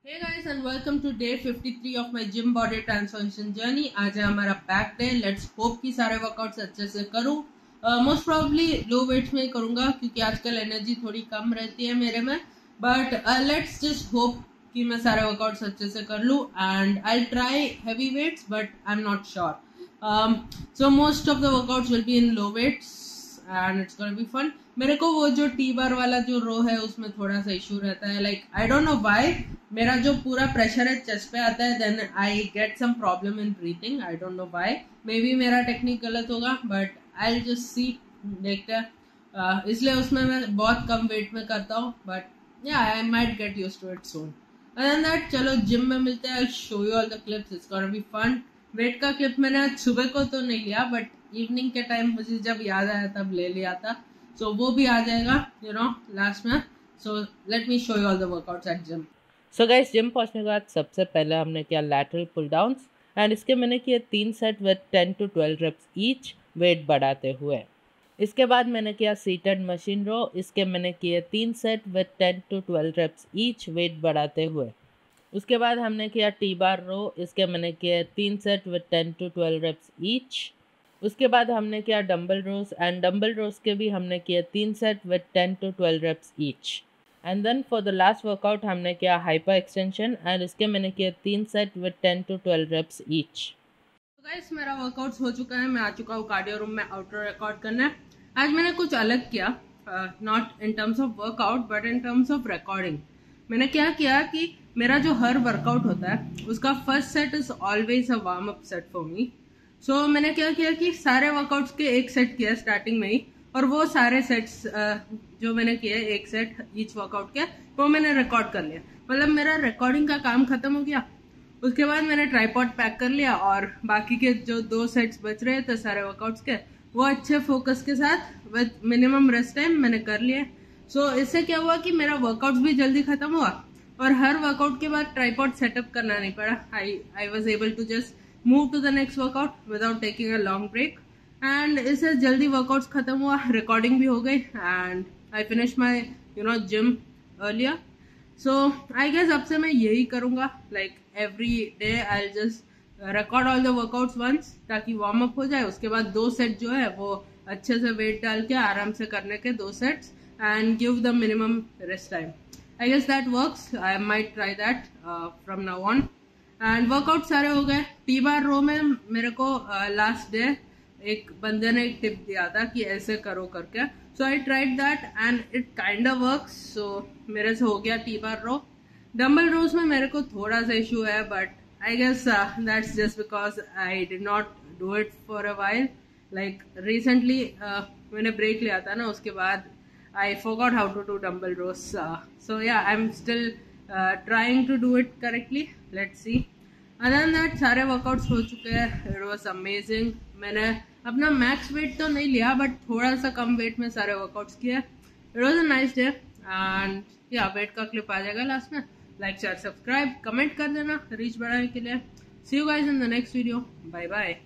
Hey guys and welcome to day 53 of my gym body transformation journey. आज है हमारा back day. Let's hope कि सारे workouts अच्छे से करूँ. मोस्ट प्रोबेबली लो वेट्स में ही करूँगा क्योंकि आजकल एनर्जी थोड़ी कम रहती है मेरे में. बट लेट्स जस्ट होप कि मैं सारे वर्कआउट्स अच्छे से कर लूँ. And I try heavy weights but I am not sure. So most of the workouts will be in low weights and it's gonna be fun. मेरे को वो जो टी बार वाला जो रो है उसमें थोड़ा सा इशू रहता है. Like I don't know why मेरा जो पूरा प्रेशर है चेस्ट पे आता है then I get some problem in breathing. I don't know why. Maybe मेरा टेक्निक गलत होगा बट आई जस्ट सी देखते हैं. इसलिए उसमें मैं बहुत कम वेट में करता हूँ बट या I might get used to it soon. Other than that चलो जिम में मिलते हैं. I show you all the clips. It's gonna be fun. Weight का क्लिप मैंने आज सुबह को तो नहीं लिया बट इवनिंग के टाइम मुझे जब याद आया तब ले लिया था. सो वो भी आ जाएगा लास्ट में. So let me show you all the workouts at gym. So guys gym पहुंचने के बाद सबसे पहले हमने किया लैटरल पुल डाउन्स एंड इसके मैंने किए 3 set with 10 to 12 reps each weight बढ़ाते हुए. इसके बाद मैंने किया सीटेड मशीन रो. इसके मैंने किए 3 set with 10 to 12 reps each weight बढ़ाते हुए. उसके बाद हमने किया टी बार रो. इसके मैंने किए 3 set with 10 to 12 reps each. उसके बाद हमने किया dumbbell rows and dumbbell rows के भी हमने किए 3 set with 10 to 12 reps each. And then for the last workout हमने किया हाइपर एक्सटेंशन एंड इसके मैंने किए 3 set with 10 to 12 reps each. तो गाइस मेरा वर्कआउट हो चुका है. मैं आ चुका हूँ कार्डियो रूम में आउटर रिकॉर्ड करने. आज मैंने कुछ अलग किया. Not in terms of workout but in terms of recording. मैंने क्या किया कि मेरा जो हर वर्कआउट होता है उसका first set is always a warm up set for me. So मैंने क्या किया कि सारे वर्कआउट्स के एक सेट किया स्टार्टिंग में ही. और वो सारे सेट्स जो मैंने किए एक सेट ईच वर्कआउट के वो मैंने रिकॉर्ड कर लिया. मतलब मेरा रिकॉर्डिंग का काम खत्म हो गया. उसके बाद मैंने ट्राइपॉड पैक कर लिया और बाकी के जो 2 सेट्स बच रहे थे सारे वर्कआउट्स के वो अच्छे फोकस के साथ विद मिनिमम रेस्ट टाइम मैंने कर लिए. सो इससे क्या हुआ कि मेरा वर्कआउट भी जल्दी खत्म हुआ और हर वर्कआउट के बाद ट्राइपॉड सेटअप करना नहीं पड़ा. I was able to just move to the next workout without taking a long break. And इससे जल्दी वर्कआउट्स खत्म हुआ. रिकॉर्डिंग भी हो गई and I finish my gym earlier. So I guess अब से मैं यही करूँगा. Like every day I just record all the workouts once ताकि वार्म अप हो जाए. उसके बाद 2 सेट जो है वो अच्छे से वेट डाल के आराम से करने के 2 sets and give the minimum rest time. I guess that works. I might try that from now on. And workout सारे हो गए. टी बार रो में मेरे को लास्ट डे एक बंदे ने एक टिप दिया था कि ऐसे करो करके. So I tried that and it kind of works. So मेरे से हो गया टी बार रो. डंबल रोज में मेरे को थोड़ा सा इशू है but I guess that's just because I did not do it for a while. Like recently मैंने ब्रेक लिया था ना उसके बाद I forgot how to do dumbbell rows. So yeah I am still trying to do it correctly. Let's see. Other than that सारे workouts हो चुके हैं. It was amazing. मैंने अपना मैक्स वेट तो नहीं लिया बट थोड़ा सा कम वेट में सारे वर्कआउट्स किए. It was a nice day and या वेट का क्लिप आ जाएगा लास्ट में. लाइक शेयर सब्सक्राइब कमेंट कर देना रीच बढ़ाने के लिए. See you guys in the next video. Bye bye.